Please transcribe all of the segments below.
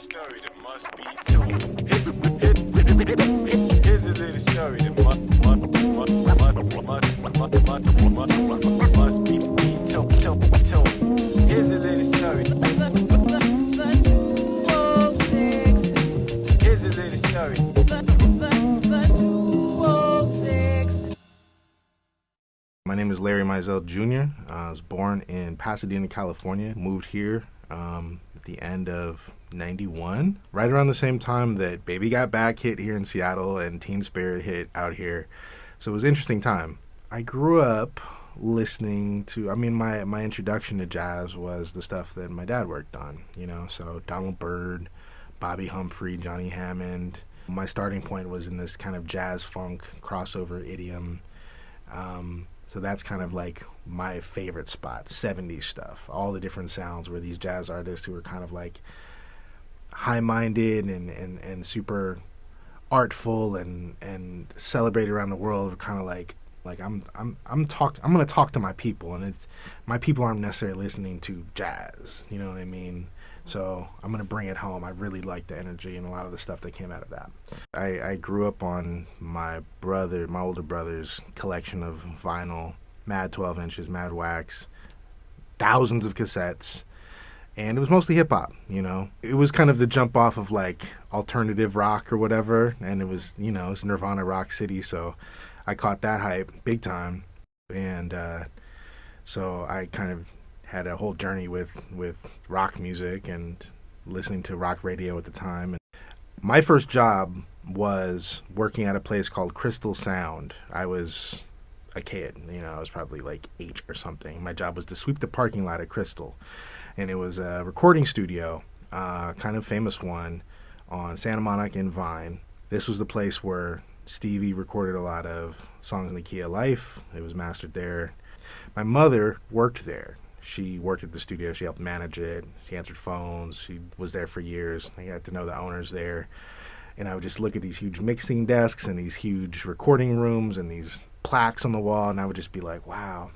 story that must be told. Here's a little story that must be told. Here's a little story. Here's a little story. My name is Larry Mizell Jr. I was born in Pasadena, California. Moved here at the end of '91, right around the same time that Baby Got Back hit here in Seattle and Teen Spirit hit out here. So it was an interesting time. I grew up listening to, my introduction to jazz was the stuff that my dad worked on, so Donald Byrd, Bobby Humphrey, Johnny Hammond. My starting point was in this kind of jazz funk crossover idiom. So that's kind of like my favorite spot, 70s stuff. All the different sounds where these jazz artists who were kind of like high-minded and super artful and celebrated around the world were kind of like I'm going to talk to my people, and it's my people aren't necessarily listening to jazz, you know what I mean? So I'm going to bring it home. I really like the energy and a lot of the stuff that came out of that. I grew up on my older brother's collection of vinyl, Mad 12 inches, Mad Wax, thousands of cassettes, and it was mostly hip-hop, It was kind of the jump off of, like, alternative rock or whatever, and it was, it's Nirvana Rock City, so I caught that hype big time, and so I kind of had a whole journey with rock music and listening to rock radio at the time. And my first job was working at a place called Crystal Sound. I was a kid, I was probably like 8 or something. My job was to sweep the parking lot at Crystal. And it was a recording studio, kind of famous one, on Santa Monica and Vine. This was the place where Stevie recorded a lot of songs in the key of life. It was mastered there. My mother worked there. She worked at the studio. She helped manage it. She answered phones. She was there for years. I got to know the owners there. And I would just look at these huge mixing desks and these huge recording rooms and these plaques on the wall, and I would just be like, wow.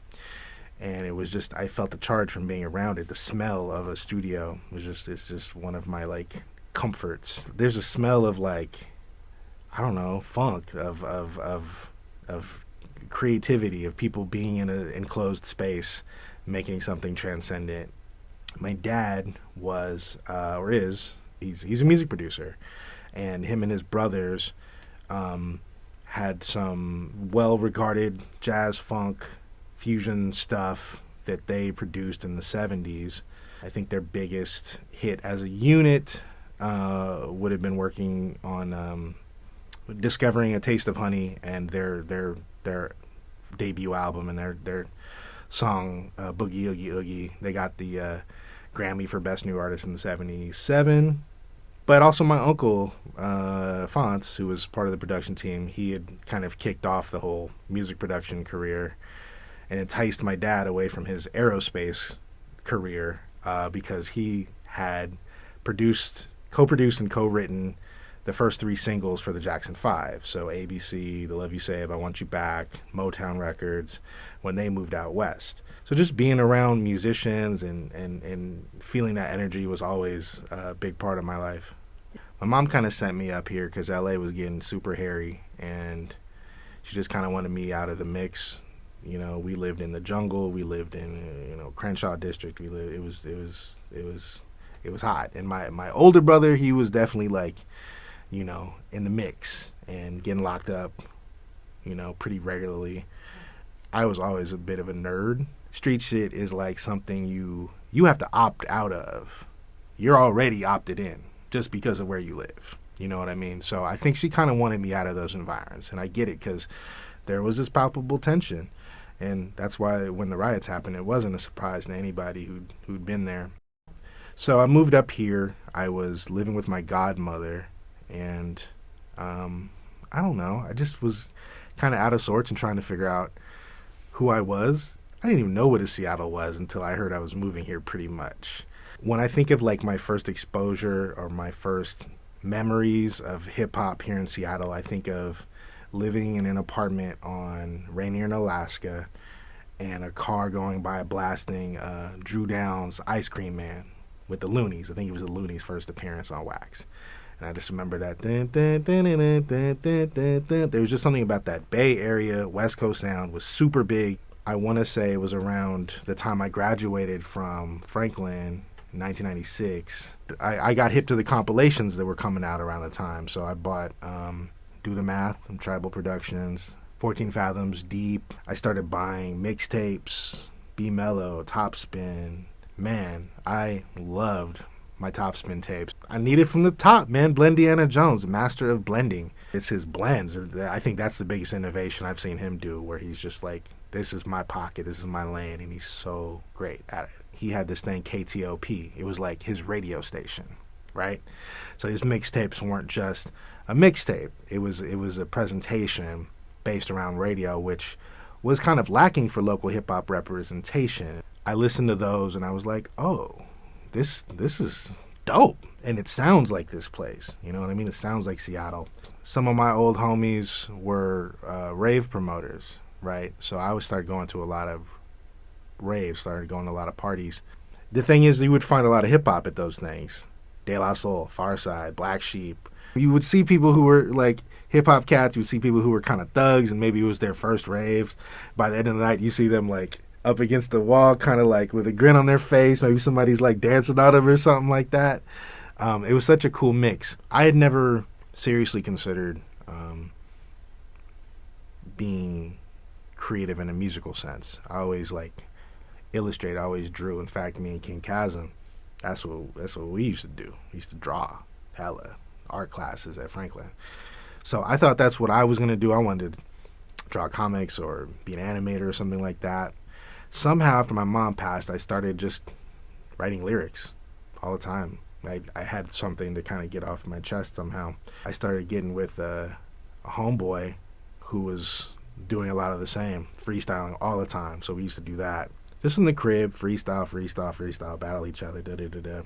And it was just, I felt the charge from being around it. The smell of a studio was it's just one of my, like, comforts. There's a smell of, like, I don't know, funk, of creativity, of people being in an enclosed space, making something transcendent. My dad was, or is, he's a music producer, and him and his brothers had some well-regarded jazz, funk, fusion stuff that they produced in the 70s. I think their biggest hit as a unit would have been working on Discovering a Taste of Honey and their debut album and their song Boogie Oogie Oogie. They got the Grammy for Best New Artist in the 77. But also my uncle, Fonz, who was part of the production team, he had kind of kicked off the whole music production career and enticed my dad away from his aerospace career because he had co-produced and co-written the first 3 singles for the Jackson 5. So ABC, The Love You Save, I Want You Back, Motown Records, when they moved out west. So just being around musicians and feeling that energy was always a big part of my life. My mom kind of sent me up here because LA was getting super hairy, and she just kind of wanted me out of the mix. We lived in the jungle. We lived in Crenshaw District. It was hot. And my older brother, he was definitely like, in the mix and getting locked up, pretty regularly. I was always a bit of a nerd. Street shit is like something you have to opt out of. You're already opted in just because of where you live. You know what I mean? So I think she kind of wanted me out of those environments, and I get it because there was this palpable tension. And that's why when the riots happened, it wasn't a surprise to anybody who'd been there. So I moved up here. I was living with my godmother, and I don't know. I just was kind of out of sorts and trying to figure out who I was. I didn't even know what a Seattle was until I heard I was moving here pretty much. When I think of like my first exposure or my first memories of hip-hop here in Seattle, I think of living in an apartment on Rainier in Alaska and a car going by blasting Drew Downs' Ice Cream Man, with the Loonies. I think it was the Loonies' first appearance on Wax. And I just remember that. There was just something about that Bay Area West Coast sound was super big. I want to say it was around the time I graduated from Franklin, 1996. I got hip to the compilations that were coming out around the time. So I bought Do the Math from Tribal Productions, 14 Fathoms, Deep. I started buying mixtapes, Be Mellow, Topspin. Man, I loved my Topspin tapes. I need it from the top, man. Blendiana Jones, master of blending. It's his blends. I think that's the biggest innovation I've seen him do, where he's just like, this is my pocket, this is my lane, and he's so great at it. He had this thing, KTOP. It was like his radio station, right? So his mixtapes weren't just a mixtape. It was a presentation based around radio, which was kind of lacking for local hip-hop representation. I listened to those, and I was like, oh, this is dope. And it sounds like this place. You know what I mean? It sounds like Seattle. Some of my old homies were rave promoters, right? So I would start going to a lot of raves, started going to a lot of parties. The thing is, you would find a lot of hip-hop at those things. De La Soul, Farside, Black Sheep. You would see people who were like hip-hop cats. You would see people who were kind of thugs, and maybe it was their first raves. By the end of the night, you see them like up against the wall, kind of like with a grin on their face. Maybe somebody's like dancing on them or something like that. It was such a cool mix. I had never seriously considered being creative in a musical sense. I always like illustrated, I always drew. In fact, me and King Khazm, that's what we used to do. We used to draw hella art classes at Franklin. So I thought that's what I was going to do. I wanted to draw comics or be an animator or something like that. Somehow after my mom passed, I started just writing lyrics all the time. I had something to kind of get off my chest somehow. I started getting with a homeboy who was doing a lot of the same, freestyling all the time. So we used to do that. Just in the crib, freestyle, battle each other, da-da-da-da.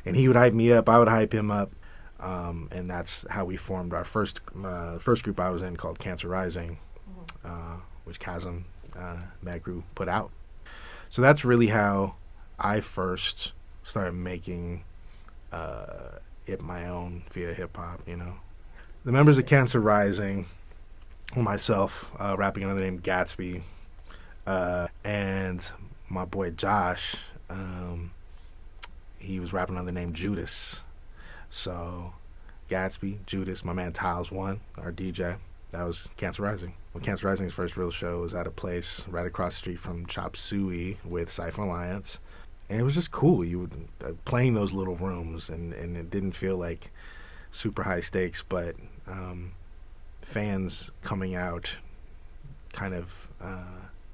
And he would hype me up, I would hype him up. And that's how we formed our first group I was in, called Cancer Rising, which Khazm, Mad Crew, put out. So that's really how I first started making it my own via hip-hop, you know. The members of Cancer Rising, myself, rapping under the name Gatsby, and my boy Josh, he was rapping under the name Judas. So Gatsby, Judas, my man Tiles One, our DJ, that was Cancer Rising. Well, Cancer Rising's first real show was at a place right across the street from Chop Suey with Cypher Alliance. And it was just cool. You would playing those little rooms, and it didn't feel like super high stakes, but fans coming out kind of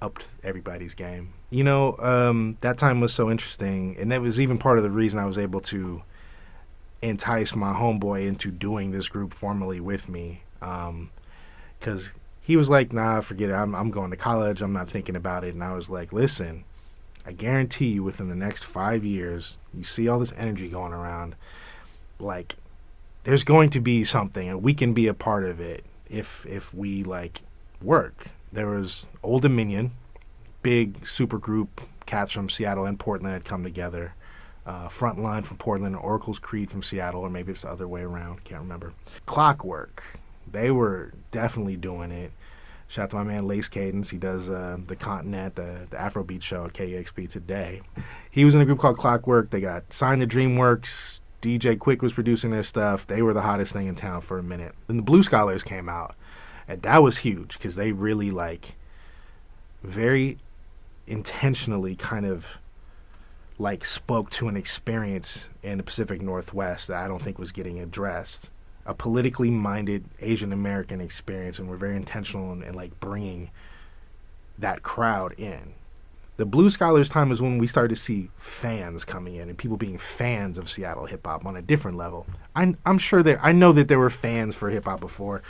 upped everybody's game. You know, that time was so interesting, and that was even part of the reason I was able to entice my homeboy into doing this group formally with me, because he was like, nah, forget it, I'm going to college, I'm not thinking about it. And I was like, listen, I guarantee you within the next 5 years, you see all this energy going around, like, there's going to be something, and we can be a part of it if we, like, work. There was Old Dominion, big super group, cats from Seattle and Portland had come together. Frontline from Portland, Oracle's Creed from Seattle, or maybe it's the other way around, can't remember. Clockwork, they were definitely doing it. Shout out to my man Lace Cadence. He does the Continent, the Afrobeat show at KEXP today. He was in a group called Clockwork. They got signed to DreamWorks. DJ Quick was producing their stuff. They were the hottest thing in town for a minute. Then the Blue Scholars came out, and that was huge because they really, like, very intentionally kind of, like, spoke to an experience in the Pacific Northwest that I don't think was getting addressed. A politically minded Asian American experience, and we're very intentional in like bringing that crowd in. The Blue Scholars time is when we started to see fans coming in and people being fans of Seattle hip hop on a different level. I'm sure I know that there were fans for hip hop before.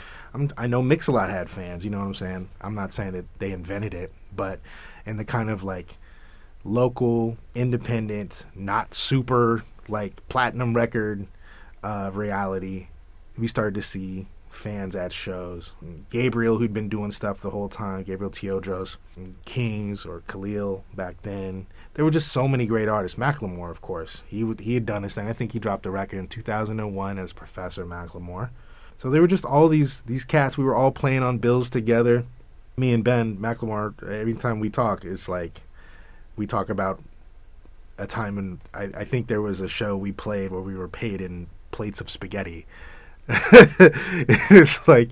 I know Mix-a-Lot had fans, you know what I'm saying? I'm not saying that they invented it, but in the kind of like local, independent, not super like platinum record reality, we started to see fans at shows. Gabriel, who'd been doing stuff the whole time, Gabriel Teodros, Kings or Khalil back then. There were just so many great artists. Macklemore, of course. He had done his thing. I think he dropped a record in 2001 as Professor Macklemore. So there were just all these cats. We were all playing on bills together. Me and Ben Macklemore, every time we talk, it's like we talk about a time when I think there was a show we played where we were paid in plates of spaghetti. It's like,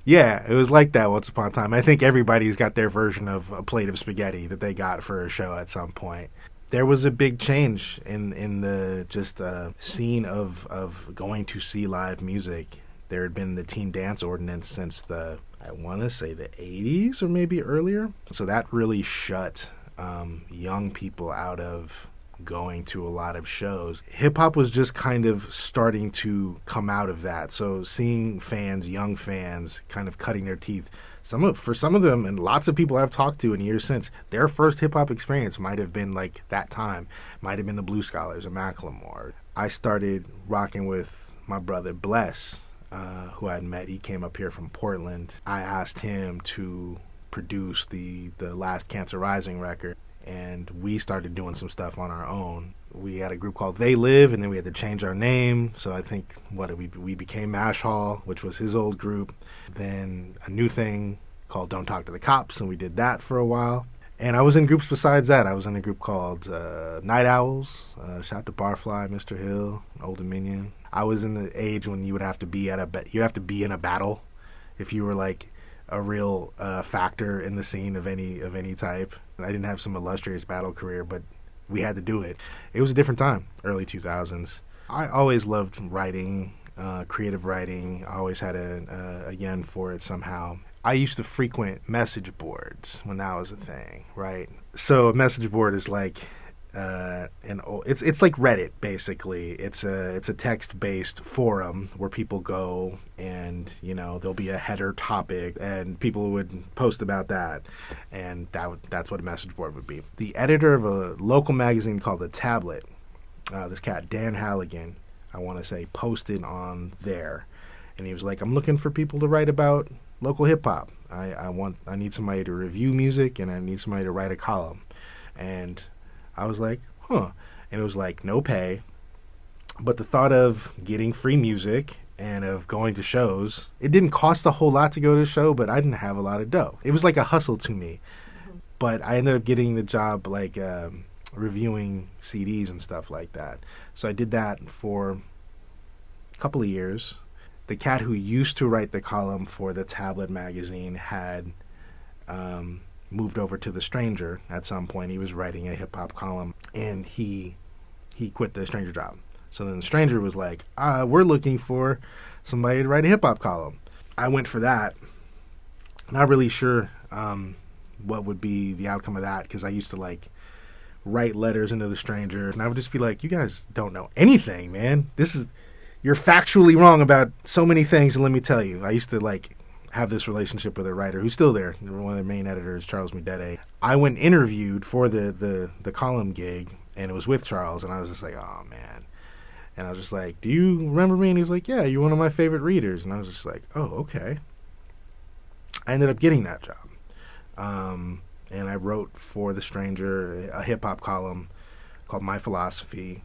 yeah, it was like that once upon a time. I think everybody's got their version of a plate of spaghetti that they got for a show at some point. There was a big change in the just scene of going to see live music. There had been the teen dance ordinance since I want to say the 80s or maybe earlier. So that really shut young people out of going to a lot of shows. Hip-hop was just kind of starting to come out of that. So seeing fans, young fans, kind of cutting their teeth. For some of them, and lots of people I've talked to in years since, their first hip-hop experience might have been like that time. Might have been the Blue Scholars or Macklemore. I started rocking with my brother Bless, who I'd met. He came up here from Portland. I asked him to produce the last Cancer Rising record, and we started doing some stuff on our own. We had a group called They Live, and then we had to change our name. So I think we became Mash Hall, which was his old group. Then a new thing called Don't Talk to the Cops, and we did that for a while. And I was in groups besides that. I was in a group called Night Owls. Shout out to Barfly, Mr. Hill, Old Dominion. I was in the age when you would have to be in a battle if you were like a real factor in the scene of any type. I didn't have some illustrious battle career, but we had to do it. It was a different time, early 2000s. I always loved writing, creative writing. I always had a yen for it somehow. I used to frequent message boards when that was a thing, right? So a message board is like it's like Reddit basically. It's a text-based forum where people go, and there'll be a header topic and people would post about that, and that's what a message board would be. The editor of a local magazine called The Tablet, this cat Dan Halligan, I want to say, posted on there, and he was like, I'm looking for people to write about local hip-hop. I need somebody to review music, and I need somebody to write a column. And I was like, huh. And it was like no pay, but the thought of getting free music and of going to shows, it didn't cost a whole lot to go to a show, but I didn't have a lot of dough. It was like a hustle to me. Mm-hmm. But I ended up getting the job like reviewing CDs and stuff like that. So I did that for a couple of years. The cat who used to write the column for the Tablet magazine had moved over to The Stranger at some point. He was writing a hip-hop column, and he quit the Stranger job. So then The Stranger was like, we're looking for somebody to write a hip-hop column. I went for that. Not really sure what would be the outcome of that, because I used to like write letters into The Stranger, and I would just be like, you guys don't know anything, man. You're factually wrong about so many things, and let me tell you. I used to like have this relationship with a writer who's still there, one of the main editors, Charles Mudede. I went interviewed for the column gig, and it was with Charles, and I was just like, oh, man. And I was just like, do you remember me? And he was like, yeah, you're one of my favorite readers. And I was just like, oh, okay. I ended up getting that job. And I wrote for The Stranger a hip-hop column called My Philosophy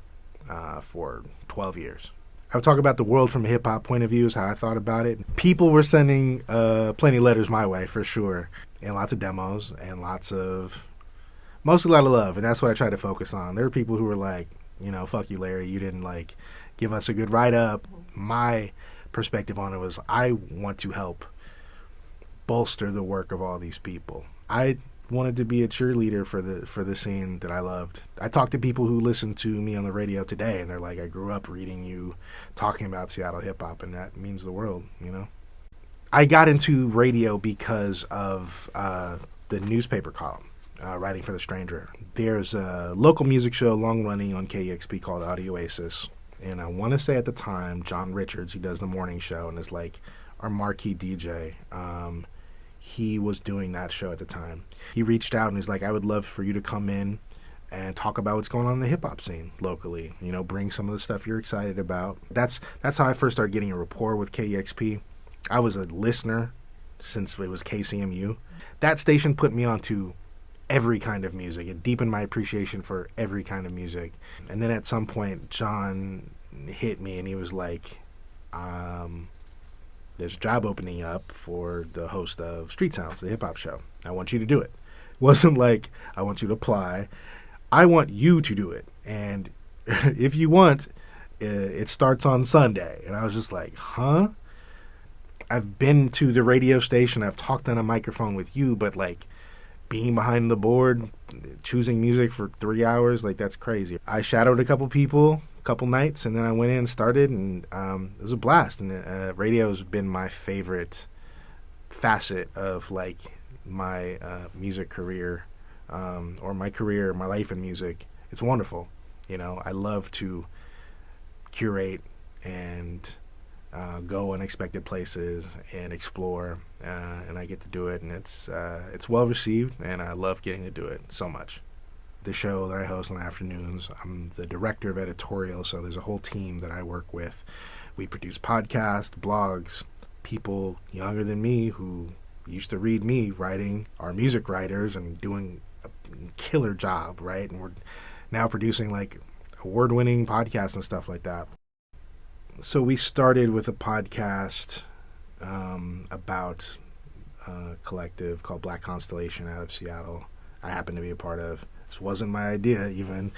for 12 years. I would talk about the world from a hip-hop point of view, is how I thought about it. People were sending plenty of letters my way, for sure, and lots of demos, and mostly a lot of love, and that's what I try to focus on. There were people who were like, fuck you, Larry, you didn't, like, give us a good write-up. My perspective on it was, I want to help bolster the work of all these people. I wanted to be a cheerleader for the scene that I loved. I talked to people who listen to me on the radio today, and they're like, I grew up reading you talking about Seattle hip-hop, and that means the world, I got into radio because of the newspaper column, writing for The Stranger. There's a local music show, long-running on KEXP, called Audio Oasis, and I want to say at the time, John Richards, who does the morning show and is like our marquee DJ, he was doing that show at the time. He reached out and he's like, I would love for you to come in and talk about what's going on in the hip-hop scene locally. Bring some of the stuff you're excited about. That's how I first started getting a rapport with KEXP. I was a listener since it was KCMU. That station put me onto every kind of music. It deepened my appreciation for every kind of music. And then at some point, John hit me and he was like, there's a job opening up for the host of Street Sounds, the hip-hop show. I want you to do it. It wasn't like, I want you to apply. I want you to do it. And if you want, it starts on Sunday. And I was just like, huh? I've been to the radio station. I've talked on a microphone with you, but like being behind the board, choosing music for 3 hours, like that's crazy. I shadowed a couple people, a couple nights, and then I went in and started, and it was a blast. And radio's been my favorite facet of like my music career, or my career, my life in music. It's wonderful. You know, I love to curate and go unexpected places and explore, and I get to do it, and it's well received, and I love getting to do it so much. The show that I host in the afternoons, I'm the director of editorial, so there's a whole team that I work with. We produce podcasts, blogs, people younger than me who used to read me writing are music writers and doing a killer job, right? And we're now producing like award-winning podcasts and stuff like that. So we started with a podcast about a collective called Black Constellation out of Seattle. I happen to be a part of. This wasn't my idea, even.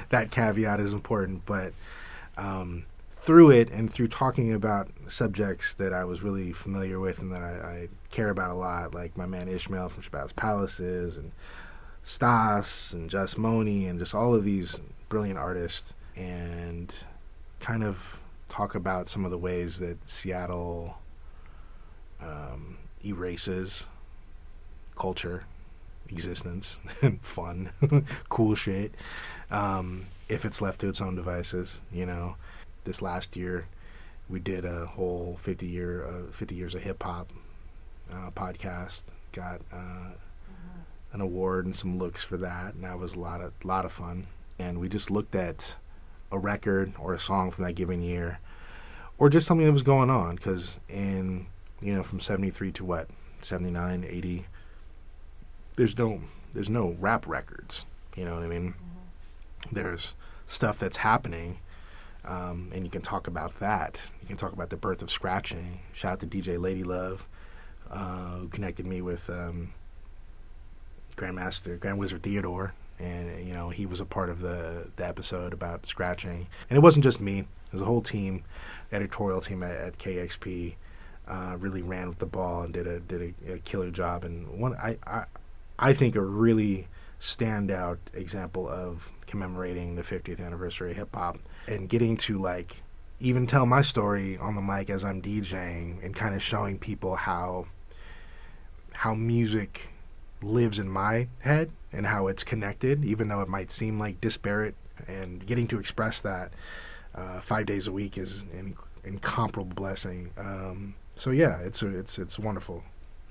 That caveat is important. But through it and through talking about subjects that I was really familiar with and that I care about a lot, like my man Ishmael from Shabazz Palaces and Stas and Just Moni and just all of these brilliant artists, and kind of talk about some of the ways that Seattle erases culture, existence, fun, cool shit, if it's left to its own devices. You know, this last year we did a whole 50 years of hip hop podcast. Got an award and some looks for that, and that was a lot of fun. And we just looked at a record or a song from that given year, or just something that was going on, because in, you know, from 73 to what, 79, 80, there's no rap records, you know what I mean? Mm-hmm. There's stuff that's happening, and you can talk about that. You can talk about the birth of scratching. Shout out to DJ Lady Love, who connected me with Grand Wizard Theodore. And, you know, he was a part of the episode about scratching. And it wasn't just me. There's a whole team, editorial team at KEXP, really ran with the ball and did a killer job. And one, I think a really standout example of commemorating the 50th anniversary of hip-hop and getting to, like, even tell my story on the mic as I'm DJing and kind of showing people how music lives in my head and how it's connected, even though it might seem like disparate, and getting to express that 5 days a week is an incomparable blessing. So yeah, it's wonderful.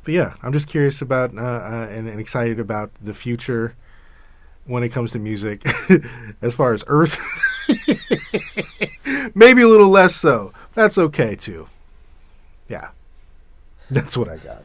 But yeah, I'm just curious about and excited about the future when it comes to music. As far as Earth, maybe a little less so. That's okay too. Yeah, that's what I got.